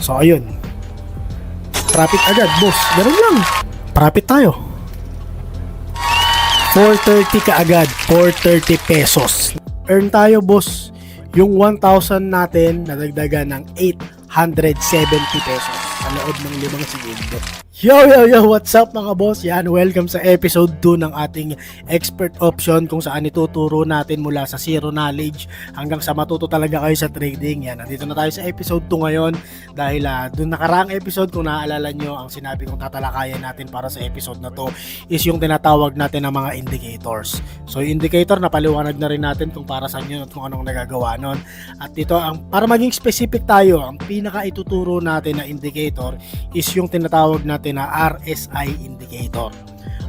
So ayun, profit agad boss, ganun lang, profit tayo. 430 ka agad, 430 pesos. Earn tayo boss, yung 1,000 natin nadagdagan ng 870 pesos sa loob ng 5 segundo. Yo, what's up mga boss? Yan, welcome sa episode 2 ng ating expert option kung saan ituturo natin mula sa zero knowledge hanggang sa matuto talaga kayo sa trading. Yan, nandito na tayo sa episode 2 ngayon dahil dun nakaraang episode, kung naaalala nyo, ang sinabi kong tatalakayan natin para sa episode na to is yung tinatawag natin ng mga indicators. So yung indicator, napaliwanag na rin natin kung para saan yun at kung anong nagagawa nun. At dito, para maging specific tayo, ang pinaka ituturo natin na indicator is yung tinatawag natin na RSI indicator.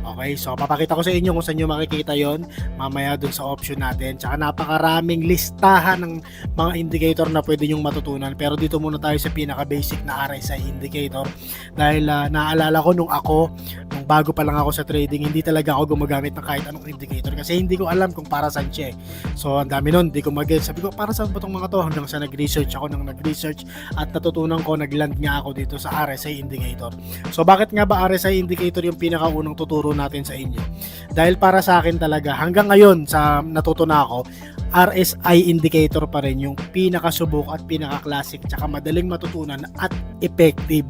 Okay, so papakita ko sa inyo kung saan nyo makikita yon mamaya dun sa option natin. Tsaka napakaraming listahan ng mga indicator na pwede nyong matutunan. Pero dito muna tayo sa pinaka basic na RSI indicator. Dahil naalala ko nung bago pa lang ako sa trading, hindi talaga ako gumagamit ng kahit anong indicator kasi hindi ko alam kung para saan siya. So ang dami nun, hindi ko mag-get. Sabi ko, para saan ba itong mga to? Hanggang sa nag-research ako at natutunan ko, nagland nga ako dito sa RSI indicator. So bakit nga ba RSI indicator yung pinakaunang tuturo natin sa inyo? Dahil para sa akin talaga, hanggang ngayon sa natutunan ako, RSI indicator pa rin yung pinakasubok at pinaka-classic tsaka madaling matutunan at effective.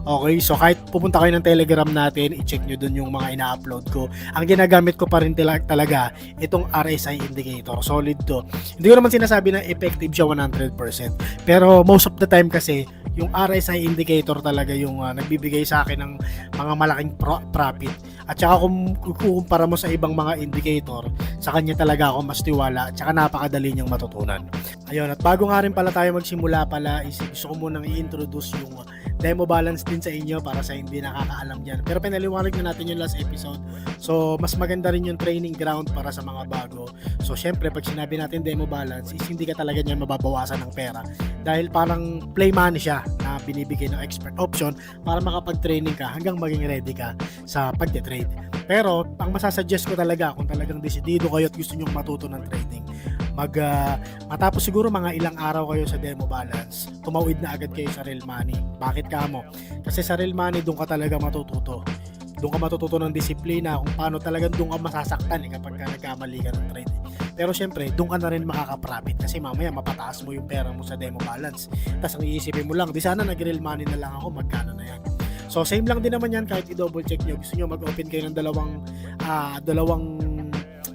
Okay, so kahit pupunta kayo ng Telegram natin, i-check nyo dun yung mga ina-upload ko. Ang ginagamit ko pa rin talaga itong RSI indicator. Solid to. Hindi ko naman sinasabi na effective siya 100%. Pero most of the time kasi, yung RSI indicator talaga yung nagbibigay sa akin ng mga malaking profit. At saka kung kukumpara mo sa ibang mga indicator, sa kanya talaga ako mas tiwala at saka napakadali niyang matutunan. Ayun, at bago nga rin pala tayo magsimula pala, gusto ko munang i-introduce yung demo balance din sa inyo para sa hindi nakakaalam dyan. Pero pinaliwanag na natin yung last episode. So, mas maganda rin yung training ground para sa mga bago. So, syempre, pag sinabi natin demo balance, is hindi ka talaga niyan mababawasan ng pera. Dahil parang play money siya na binibigay ng expert option para makapag-training ka hanggang maging ready ka sa pagte-trade. Pero, ang masasuggest ko talaga, kung talagang desidido kayo at gusto nyo matuto ng trading, matapos siguro mga ilang araw kayo sa demo balance, tumawid na agad kayo sa real money. Bakit kamo? Kasi sa real money, doon ka talaga matututo. Doon ka matututo ng disiplina kung paano talagang doon ka masasaktan kapag nagkamali ka ng trade. Pero syempre, doon ka na rin makaka-profit kasi mamaya mapataas mo yung pera mo sa demo balance. Tapos ang iisipin mo lang, di sana nag-real money na lang ako, magkano na yan. So same lang din naman yan kahit i-double check nyo. Gusto nyo mag-open kayo ng dalawang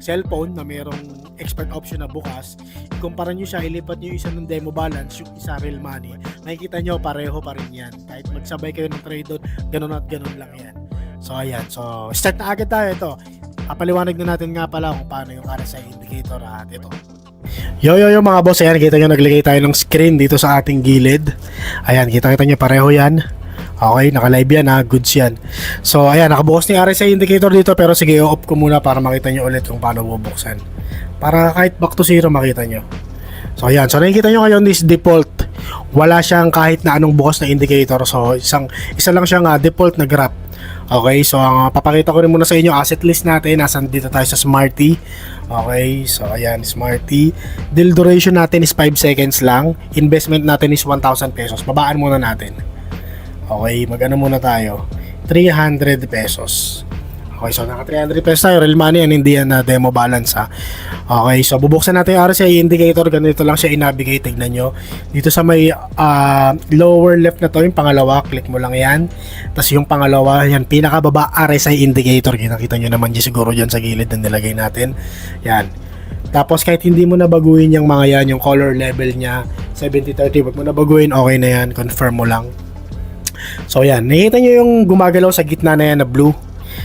cellphone na mayroong expert option na bukas, ikumpara nyo siya, ilipat nyo isa ng demo balance, yung isa real money, makikita nyo pareho pa rin yan. Kahit magsabay kayo ng trade doon, ganun at ganun lang yan. So ayan, so start na agad tayo. Ito, papaliwanag na natin nga pala kung paano yung RSI indicator at ito. Yo mga boss, ayan, kita nyo naglagay tayo ng screen dito sa ating gilid. Ayan, kita nyo pareho yan. Okay, naka-live yan goods yan. So ayan, nakabukas ni RSI indicator dito, pero sige, i-off ko muna para makita nyo ulit kung paano bubuksan. Para kahit back to zero makita nyo. So ayan, so nakikita nyo ngayon is default. Wala siyang kahit na anong bukas na indicator. So isa lang siyang default na graph. Okay, so papakita ko rin muna sa inyo asset list natin. Nasan dito tayo sa Smarty. Okay, so ayan, Smarty. Deal duration natin is 5 seconds lang. Investment natin is 1,000 pesos. Babaan muna natin. Okay, mag-ano muna tayo, 300 pesos. Okay, so naka 300 pesos tayo, real money yan, hindi yan na demo balance Okay, so bubuksan natin yung RSI indicator, ganito lang siya i-navigate, tignan nyo. Dito sa may lower left na to, yung pangalawa, click mo lang yan. Tapos yung pangalawa, yan, pinakababa RSI indicator, kita nyo naman dyan siguro dyan sa gilid na nilagay natin. Yan. Tapos kahit hindi mo na baguhin yung mga yan, yung color level nya, 70-30, wag mo na baguhin, okay na yan, confirm mo lang. So yan, nakikita nyo yung gumagalaw sa gitna na yan na blue.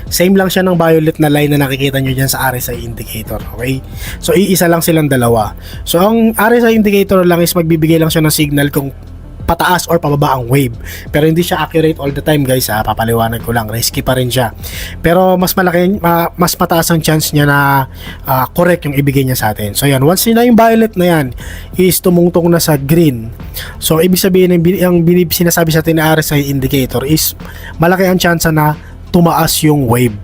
Same lang siya ng violet na line na nakikita nyo dyan sa RSI indicator. Okay? So iisa lang silang dalawa. So ang RSI indicator lang is magbibigay lang siya ng signal kung pataas or pababa ang wave. Pero hindi siya accurate all the time guys papaliwanag ko lang, risky pa rin siya. Pero mas mataas ang chance niya na correct yung ibigay niya sa atin. So yan, once na yung violet na yan is tumungtong na sa green. So ibig sabihin yung sinasabi sa atin na RSI indicator is malaki ang chance na tumaas yung wave.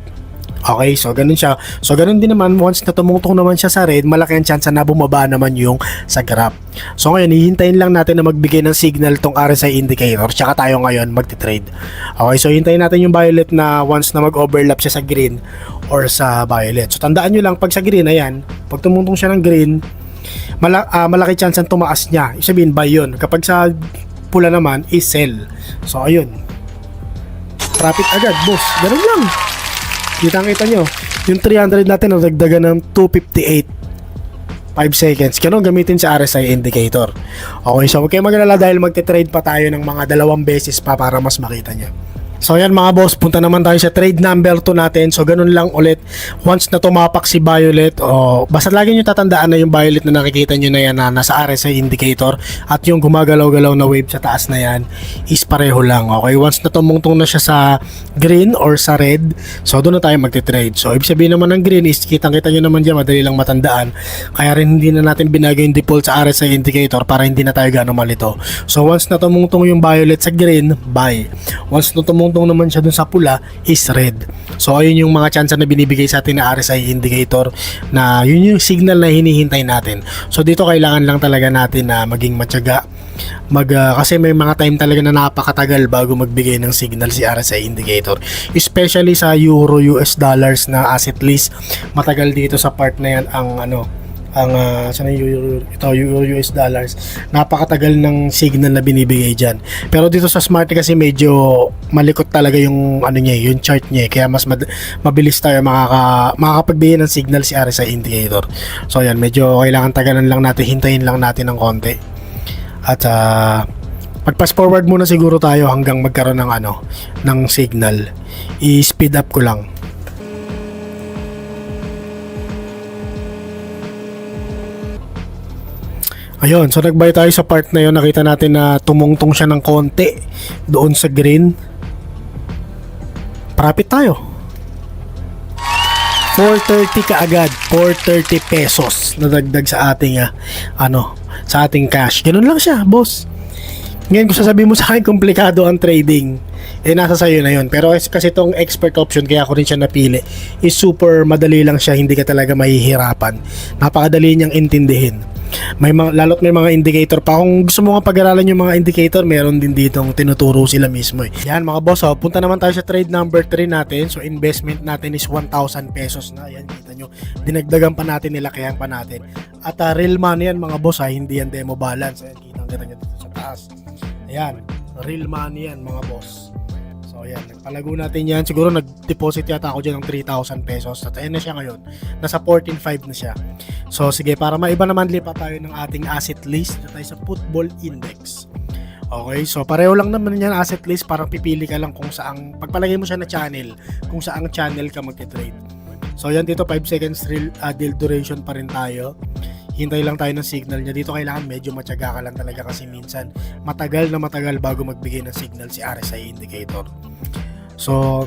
Okay, so ganun siya. So ganun din naman, once na tumungtong naman siya sa red, malaki ang chance na bumaba naman yung sa graph. So ngayon, hihintayin lang natin na magbigay ng signal tong RSI indicator, tsaka tayo ngayon magti-trade. Okay, so hintayin natin yung violet na once na mag-overlap siya sa green or sa violet. So tandaan nyo lang, pag sa green, ayan, pag tumungtong siya ng green, malaki chance ang tumaas niya. Ibig sabihin, buy yun. Kapag sa pula naman, is sell. So ayun, profit agad, boss. Ganun lang. Kita nyo, yung 300 natin nagdagan ng 258 5 seconds. Ganun gamitin sa RSI indicator. Okay, so huwag kayo mag-alala dahil magte-trade pa tayo ng mga 2 beses pa para mas makita nyo. So yan mga boss, punta naman tayo sa trade number 2 natin. So ganun lang ulit, once na tumapak si violet, basta lagi nyo tatandaan na yung violet na nakikita nyo na yan na nasa RSI indicator at yung gumagalaw-galaw na wave sa taas na yan is pareho lang. Okay, once na tumungtong na siya sa green or sa red, so doon na tayo magte-trade. So ibig sabihin naman ng green is kitang-kita nyo naman dyan, madali lang matandaan. Kaya rin hindi na natin binagay yung default sa RSI indicator para hindi na tayo gano'ng malito. So once na tumungtong yung violet sa green, buy. Once na tumungtong naman siya dun sa pula is red. So ayun yung mga chance na binibigay sa atin na RSI indicator, na yun yung signal na hinihintay natin. So dito kailangan lang talaga natin na maging matyaga, kasi may mga time talaga na napakatagal bago magbigay ng signal si RSI indicator, especially sa euro US dollars na asset list. Matagal dito sa part na yan ang sana euro US dollars, napakatagal ng signal na binibigay dyan. Pero dito sa smart kasi medyo malikot talaga yung yung chart niya, kaya mas mabilis tayo makakapagbigay ng signal si RSI indicator. So yan, medyo kailangan tagalan lang natin, hintayin lang natin ng konti. At pag-pass forward muna siguro tayo hanggang magkaroon ng signal. I-speed up ko lang. Ayun, so nagbay tayo sa part na yun, nakita natin na tumungtong siya ng konti doon sa green. Profit tayo. 430 kaagad, 430 pesos na dagdag sa ating sa ating cash. Ganun lang siya, boss. Ngayon kung sasabihin mo sa akin komplikado ang trading, nasa sayo na yun. Pero kasi itong expert option, kaya ako rin siya napili, is super madali lang siya, hindi ka talaga mahihirapan. Napakadali niyang intindihin. Lalo't may mga indicator pa. Kung gusto mo nga pag-aralan yung mga indicator, meron din ditong tinuturo sila mismo eh. Yan mga boss, punta naman tayo sa trade number 3 natin. So investment natin is 1,000 pesos na. Yan, kita nyo, dinagdagan pa natin, nilakayan pa natin. At real money yan mga boss, hindi yan demo balance. Ayan, kita nyo dito sa taas. Ayan, real money yan mga boss. So ayan, nagpalago natin yan. Siguro nag-deposit yata ako dyan ng 3,000 pesos. At ayan na siya ngayon, nasa 14.5 na siya. So sige, para maiba naman, lipat tayo ng ating asset list. Dito tayo sa football index. Okay, so pareho lang naman yan asset list. Parang pipili ka lang kung saang, pagpalagay mo siya na channel, kung saang channel ka magte-trade. So yan, dito 5 seconds deal duration pa rin tayo. Hintay lang tayo ng signal niya. Dito kailangan medyo matyaga ka lang talaga, kasi minsan matagal bago magbigay ng signal si RSI indicator. So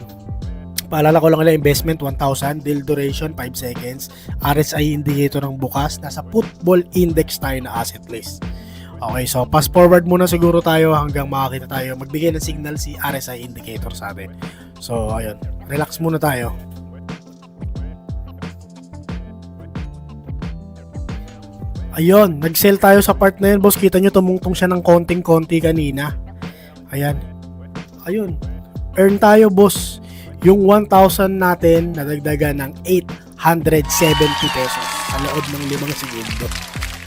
paalala ko lang nila, investment 1,000, deal duration 5 seconds, RSI indicator ng bukas, nasa football index tayo na asset list. Okay, so fast forward muna siguro tayo hanggang makakita tayo magbigay ng signal si RSI indicator sa atin. So ayun, relax muna tayo. Ayun, nag-sell tayo sa part na yun, boss. Kita nyo, tumungtong siya ng konting-konti kanina. Ayan. Ayun. Earn tayo, boss. Yung 1,000 natin, nadagdagan ng 870 pesos sa loob ng 5 segundo.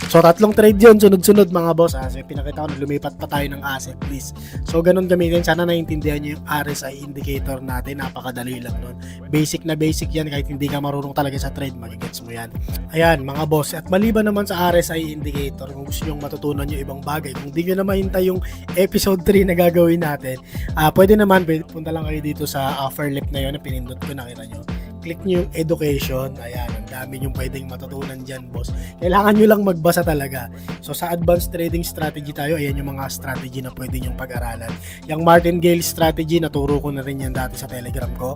So, 3 trade yun, sunod-sunod mga boss. So, pinakita ko na lumipat pa tayo ng asset list. So, ganun gamitin. Sana naiintindihan nyo yung RSI indicator natin. Napakadali lang nun. Basic na basic yan. Kahit hindi ka marunong talaga sa trade, magigets mo yan. Ayan, mga boss. At maliban naman sa RSI indicator, kung gusto nyo matutunan nyo ibang bagay, kung di nyo na mahintay yung episode 3 na gagawin natin, pwede naman, punta lang kayo dito sa offer lip na yun na pinindot ko, nakita nyo. Click nyo yung education. Ayan, ang dami yung pwedeng matutunan dyan, boss. Kailangan nyo lang magbasa talaga. So sa advanced trading strategy tayo, ayan yung mga strategy na pwede nyong pag-aralan. Yung martingale strategy, naturo ko na rin yan dati sa Telegram ko.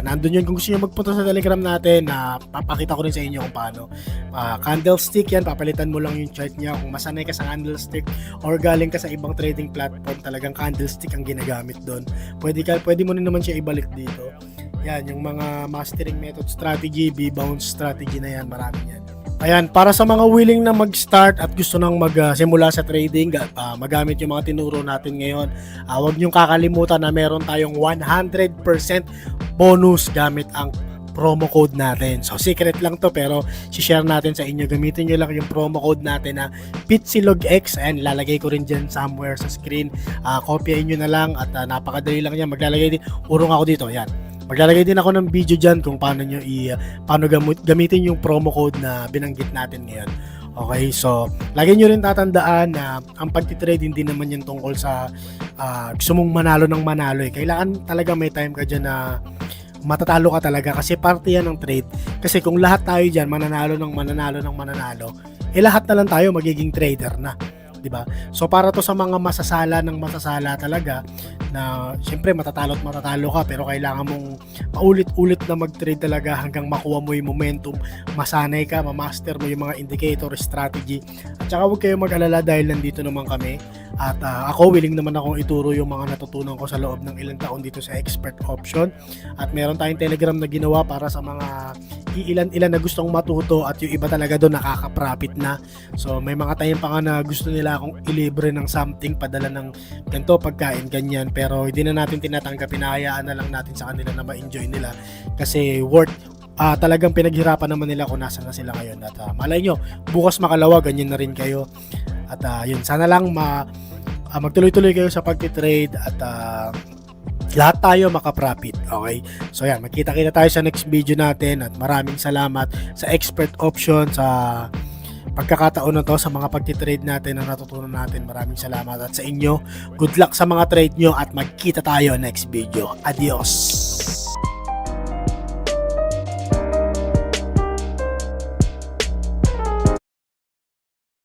Nandun yun, kung gusto nyo magpunta sa Telegram natin, papakita ko rin sa inyo kung paano. Candlestick yan, papalitan mo lang yung chart niya. Kung masanay ka sa candlestick or galing ka sa ibang trading platform, talagang candlestick ang ginagamit doon. Pwede mo rin naman siya ibalik dito. Yan, yung mga mastering method strategy, B-bounce strategy na yan, marami yan. Ayan, para sa mga willing na mag-start at gusto nang magsimula sa trading, magamit yung mga tinuro natin ngayon, huwag niyong kakalimutan na meron tayong 100% bonus gamit ang promo code natin. So, secret lang to pero share natin sa inyo. Gamitin nyo lang yung promo code natin na PITSILOGX. Ayan, lalagay ko rin dyan somewhere sa screen. Kopyahin nyo na lang at napakadali lang yan. Maglalagay din, urong ako dito. Ayan. Maglalagay din ako ng video dyan kung paano nyo paano gamitin yung promo code na binanggit natin ngayon. Okay, so lagi nyo rin tatandaan na ang pagtitrade hindi naman yan tungkol sa gusto mong manalo ng manalo eh. Kailangan talaga may time ka dyan na matatalo ka talaga kasi parte yan ng trade. Kasi kung lahat tayo dyan mananalo ng mananalo, lahat na lang tayo magiging trader na, 'di ba? So para to sa mga masasala talaga na siyempre matatalo ka pero kailangan mong paulit-ulit na mag-trade talaga hanggang makuha mo yung momentum, masanay ka, ma-master mo yung mga indicator, strategy. At saka huwag kayong mag-alala dahil nandito naman kami at ako willing naman akong ituro yung mga natutunan ko sa loob ng ilang taon dito sa Expert Option. At meron tayong Telegram na ginawa para sa mga ilan na gustong matuto at yung iba talaga doon nakaka-profit na. So may mga time pa nga na gusto nila akong ilibre ng something, padala ng ganito, pagkain, ganyan, pero hindi na natin tinatanggap, pinahayaan na lang natin sa kanila na ma-enjoy nila kasi talagang pinaghirapan naman nila kung nasa na sila ngayon at malay nyo, bukas makalawa, ganyan na rin kayo at yun, sana lang magtuloy-tuloy kayo sa pagtitrade at lahat tayo makaprofit. Okay? So yan, magkita-kita tayo sa next video natin at maraming salamat sa Expert Option sa pagkakataon na to, sa mga pagtitrade natin na natutunan natin. Maraming salamat at sa inyo, good luck sa mga trade nyo at magkita tayo next video. Adios!